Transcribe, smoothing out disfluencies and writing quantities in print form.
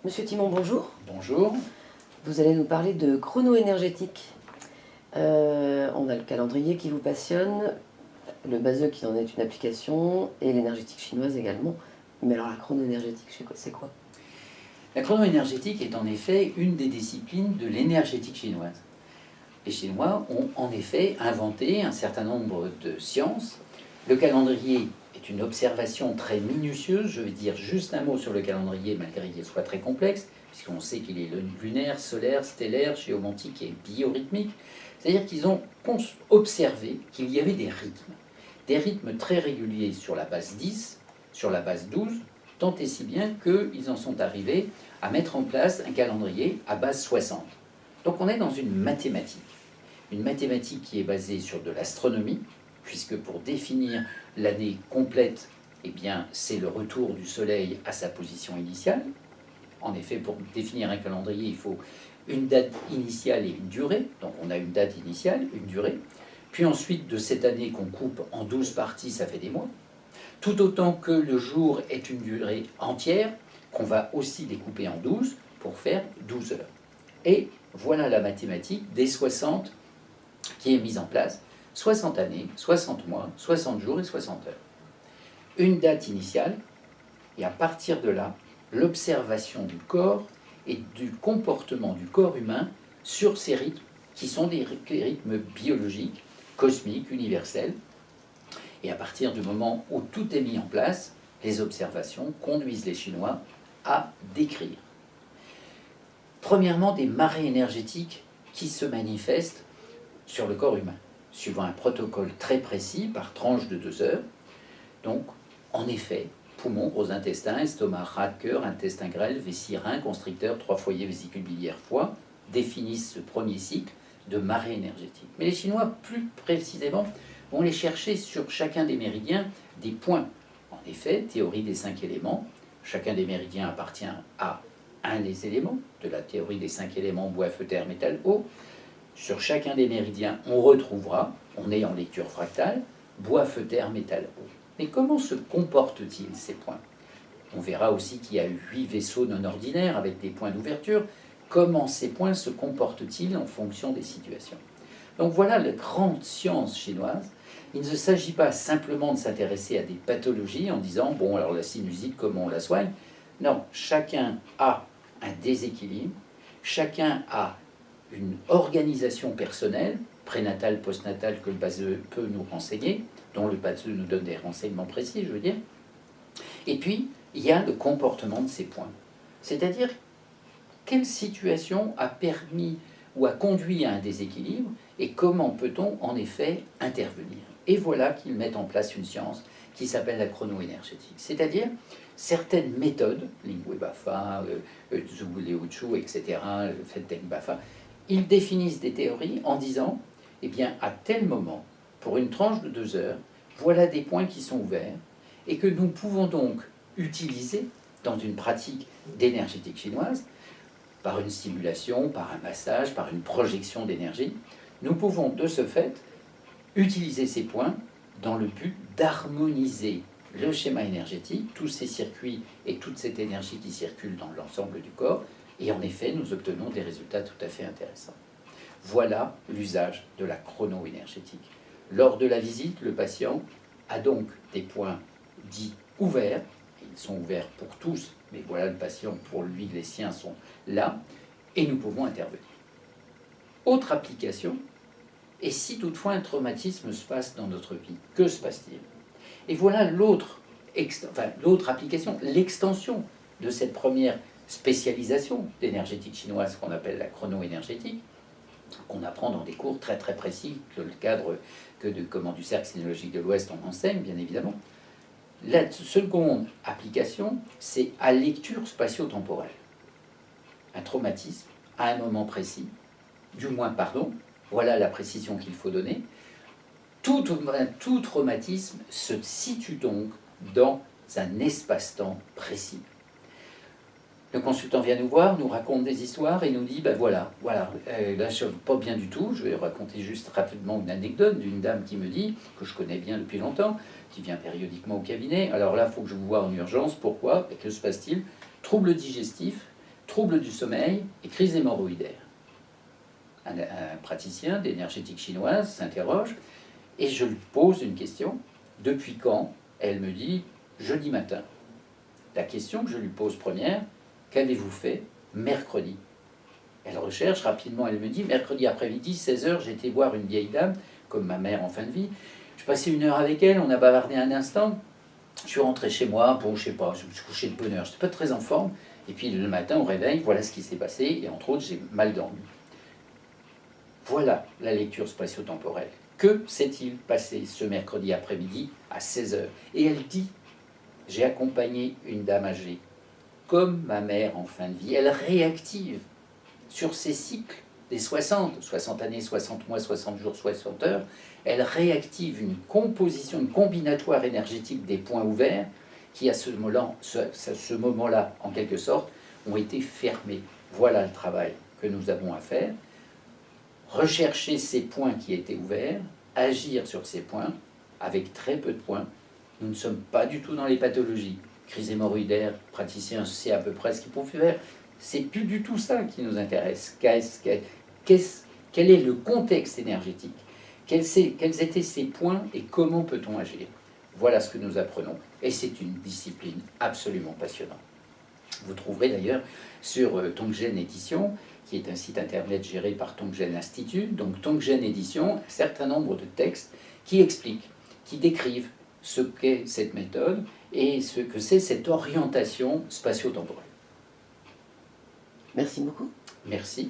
Monsieur Timon, bonjour. Bonjour. Vous allez nous parler de chrono-énergétique. On a le calendrier qui vous passionne, le baseux qui en est une application, et l'énergétique chinoise également. Mais alors la chrono-énergétique, c'est quoi? La chrono-énergétique est en effet une des disciplines de l'énergétique chinoise. Les Chinois ont en effet inventé un certain nombre de sciences. Le calendrier est une observation très minutieuse. Je vais dire juste un mot sur le calendrier, malgré qu'il soit très complexe, puisqu'on sait qu'il est lunaire, solaire, stellaire, géomantique et biorhythmique. C'est-à-dire qu'ils ont observé qu'il y avait des rythmes très réguliers sur la base 10, sur la base 12, tant et si bien qu'ils en sont arrivés à mettre en place un calendrier à base 60. Donc on est dans une mathématique qui est basée sur de l'astronomie, puisque pour définir l'année complète, eh bien, c'est le retour du Soleil à sa position initiale. En effet, pour définir un calendrier, il faut une date initiale et une durée. Donc on a une date initiale, une durée. Puis ensuite, de cette année qu'on coupe en 12 parties, ça fait des mois. Tout autant que le jour est une durée entière, qu'on va aussi découper en 12 pour faire 12 heures. Et voilà la mathématique des 60 qui est mise en place. 60 années, 60 mois, 60 jours et 60 heures. Une date initiale, et à partir de là, l'observation du corps et du comportement du corps humain sur ces rythmes, qui sont des rythmes biologiques, cosmiques, universels. Et à partir du moment où tout est mis en place, les observations conduisent les Chinois à décrire. Premièrement, des marées énergétiques qui se manifestent sur le corps humain, suivant un protocole très précis par tranche de 2 heures. Donc, en effet, poumon, gros intestin, estomac, rate, cœur, intestin grêle, vessie, rein, constricteur, 3 foyers, vésicule biliaire, foie, définissent ce premier cycle de marée énergétique. Mais les Chinois, plus précisément, vont les chercher sur chacun des méridiens des points. En effet, théorie des 5 éléments, chacun des méridiens appartient à un des éléments de la théorie des 5 éléments, bois, feu, terre, métal, eau. Sur chacun des méridiens, on retrouvera, on est en lecture fractale, bois, feu, terre, métal, eau. Mais comment se comportent-ils ces points? On verra aussi qu'il y a 8 vaisseaux non ordinaires avec des points d'ouverture. Comment ces points se comportent-ils en fonction des situations? Donc voilà la grande science chinoise. Il ne s'agit pas simplement de s'intéresser à des pathologies en disant, bon, alors la sinusite, comment on la soigne? Non, chacun a un déséquilibre, chacun a une organisation personnelle, prénatale, postnatale, que le baseux peut nous renseigner, dont le baseux nous donne des renseignements précis, je veux dire. Et puis, il y a le comportement de ces points. C'est-à-dire, quelle situation a permis ou a conduit à un déséquilibre et comment peut-on en effet intervenir? Et voilà qu'ils mettent en place une science qui s'appelle la chrono-énergétique. C'est-à-dire, certaines méthodes, Lingui Bafa, Zhu Liuchu, etc., Feteng Bafa, ils définissent des théories en disant, eh bien, à tel moment, pour une tranche de 2 heures, voilà des points qui sont ouverts et que nous pouvons donc utiliser dans une pratique d'énergétique chinoise, par une stimulation, par un massage, par une projection d'énergie. Nous pouvons de ce fait utiliser ces points dans le but d'harmoniser le schéma énergétique, tous ces circuits et toute cette énergie qui circule dans l'ensemble du corps, et en effet, nous obtenons des résultats tout à fait intéressants. Voilà l'usage de la chrono-énergétique. Lors de la visite, le patient a donc des points dits ouverts. Ils sont ouverts pour tous, mais voilà le patient, pour lui, les siens sont là, et nous pouvons intervenir. Autre application, et si toutefois un traumatisme se passe dans notre vie, que se passe-t-il? Et voilà l'autre application, l'extension de cette première spécialisation d'énergétique chinoise qu'on appelle la chrono-énergétique, qu'on apprend dans des cours très très précis, que le cadre du Cercle Sinologique de l'Ouest en enseigne, bien évidemment. La seconde application, c'est à lecture spatio-temporelle. Un traumatisme, à un moment précis, voilà la précision qu'il faut donner. Tout traumatisme se situe donc dans un espace-temps précis. Le consultant vient nous voir, nous raconte des histoires et nous dit, ben voilà, là je ne vais pas bien du tout, je vais raconter juste rapidement une anecdote d'une dame qui me dit, que je connais bien depuis longtemps, qui vient périodiquement au cabinet, alors là il faut que je vous voie en urgence, pourquoi? Et que se passe-t-il? Trouble digestif, troubles du sommeil et crise hémorroïdaire. Un praticien d'énergétique chinoise s'interroge et je lui pose une question. Depuis quand? Elle me dit jeudi matin. La question que je lui pose première, qu'avez-vous fait mercredi? Elle recherche rapidement, elle me dit mercredi après-midi, 16h, j'ai été voir une vieille dame, comme ma mère en fin de vie. Je passais 1 heure avec elle, on a bavardé un instant. Je suis rentré chez moi, bon, je sais pas, je me suis couché de bonne heure, je n'étais pas très en forme. Et puis le matin, au réveil, voilà ce qui s'est passé, et entre autres, j'ai mal dormi. Voilà la lecture spatio-temporelle. Que s'est-il passé ce mercredi après-midi à 16h? Et elle dit, j'ai accompagné une dame âgée, comme ma mère en fin de vie. Elle réactive sur ces cycles des 60 années, 60 mois, 60 jours, 60 heures. Elle réactive une composition, une combinatoire énergétique des points ouverts qui, à ce moment-là, en quelque sorte, ont été fermés. Voilà le travail que nous avons à faire. Rechercher ces points qui étaient ouverts, agir sur ces points, avec très peu de points. Nous ne sommes pas du tout dans les pathologies. Crise hémorroïdaire, praticien sait à peu près ce qu'il faut faire. C'est plus du tout ça qui nous intéresse. Quel est le contexte énergétique? Quels étaient ces points et comment peut-on agir? Voilà ce que nous apprenons. Et c'est une discipline absolument passionnante. Vous trouverez d'ailleurs sur Tongjen Édition, qui est un site internet géré par Tongjen Institute, donc Tongjen Édition, un certain nombre de textes qui expliquent, qui décrivent ce qu'est cette méthode et ce que c'est cette orientation spatio-temporelle. Merci beaucoup. Merci.